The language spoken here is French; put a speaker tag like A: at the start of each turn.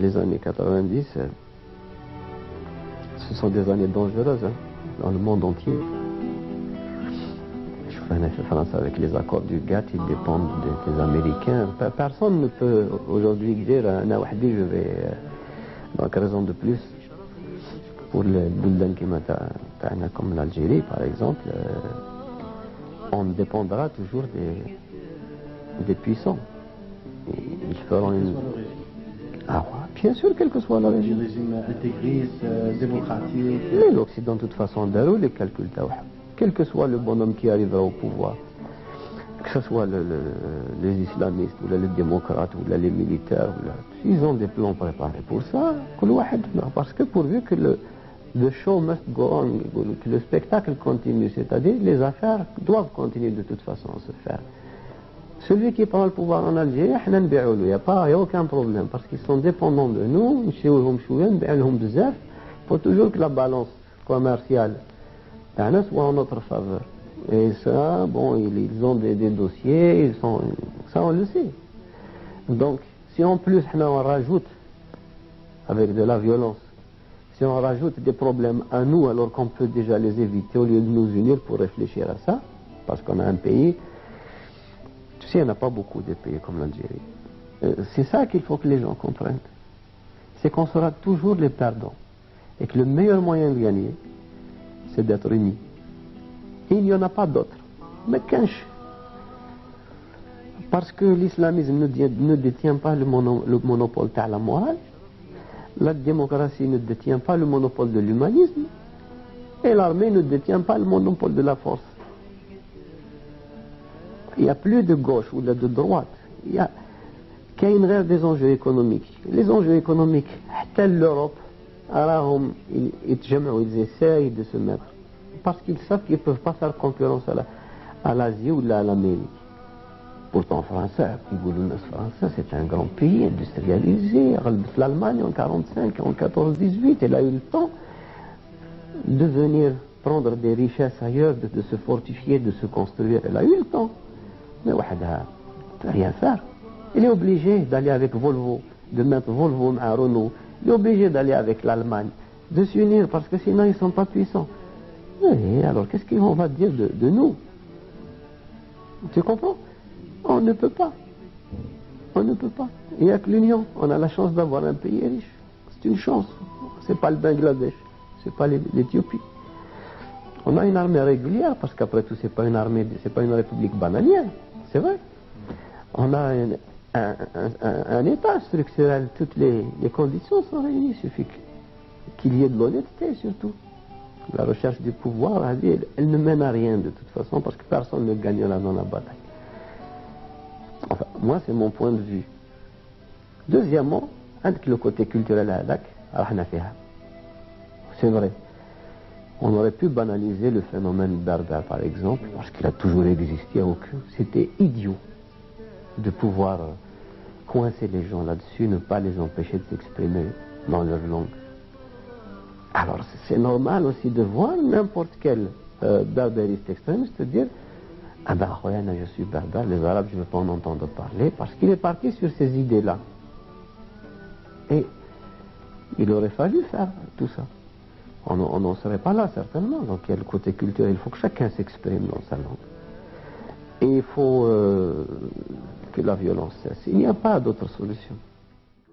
A: Les années 90, ce sont des années dangereuses dans le monde entier. Je venais de France avec les accords du GATT, ils dépendent des Américains. Personne ne peut aujourd'hui dire je vais donc raison de plus pour les bulletins comme l'Algérie par exemple. On dépendra toujours des puissants. Ils feront une... Ah ouais, bien sûr, quel que soit le régime.
B: Le régime intégriste, démocratique.
A: Mais l'Occident, de toute façon, déroule les calculs. Quel que soit le bonhomme qui arrivera au pouvoir, que ce soit les islamistes, ou les démocrates, ou les militaires, ils ont des plans préparés pour ça. Parce que pourvu que le show must go on, que le spectacle continue, c'est-à-dire les affaires doivent continuer de toute façon à se faire. Celui qui prend le pouvoir en Algérie, il n'y a aucun problème, parce qu'ils sont dépendants de nous, il faut toujours que la balance commerciale soit en notre faveur. Et ça, bon, ils ont des dossiers, ça on le sait. Donc, si en plus on rajoute, avec de la violence, si on rajoute des problèmes à nous, alors qu'on peut déjà les éviter, au lieu de nous unir pour réfléchir à ça, parce qu'on a un pays... Tu sais, il n'y en a pas beaucoup de pays comme l'Algérie. C'est ça qu'il faut que les gens comprennent. C'est qu'on sera toujours les perdants. Et que le meilleur moyen de gagner, c'est d'être unis. Et il n'y en a pas d'autre. Mais qu'un-je. Parce que l'islamisme ne détient pas le monopole de la morale. La démocratie ne détient pas le monopole de l'humanisme. Et l'armée ne détient pas le monopole de la force. Il n'y a plus de gauche ou de droite. Il y a des enjeux économiques. Les enjeux économiques, telle l'Europe, ils essayent de se mettre. Parce qu'ils savent qu'ils ne peuvent pas faire concurrence à l'Asie ou à l'Amérique. Pourtant, français, c'est un grand pays industrialisé. L'Allemagne en 1945, en 14-18, elle a eu le temps de venir prendre des richesses ailleurs, de se fortifier, de se construire. Elle a eu le temps. Mais ne peut rien faire. Il est obligé d'aller avec Volvo, de mettre Volvo à Renault. Il est obligé d'aller avec l'Allemagne, de s'unir parce que sinon ils ne sont pas puissants. Et alors qu'est-ce qu'on va dire de nous? Tu comprends? On ne peut pas. On ne peut pas. Il n'y a que l'Union. On a la chance d'avoir un pays riche. C'est une chance. C'est pas le Bangladesh. C'est pas l'Éthiopie. On a une armée régulière parce qu'après tout c'est pas une armée, c'est pas une république bananière. C'est vrai. On a un État structurel, toutes les conditions sont réunies, il suffit qu'il y ait de l'honnêteté surtout. La recherche du pouvoir, elle ne mène à rien de toute façon parce que personne ne gagnera dans la bataille. Enfin, moi c'est mon point de vue. Deuxièmement, avec le côté culturel c'est vrai. On aurait pu banaliser le phénomène berbère, par exemple, parce qu'il a toujours existé. C'était idiot de pouvoir coincer les gens là-dessus, ne pas les empêcher de s'exprimer dans leur langue. Alors, c'est normal aussi de voir n'importe quel berbériste extrémiste dire « Ah ben, je suis berbère, les Arabes, je ne veux pas en entendre parler », parce qu'il est parti sur ces idées-là. Et il aurait fallu faire tout ça. On n'en serait pas là, certainement. Donc, il y a le côté culturel. Il faut que chacun s'exprime dans sa langue. Et il faut que la violence cesse. Il n'y a pas d'autre solution.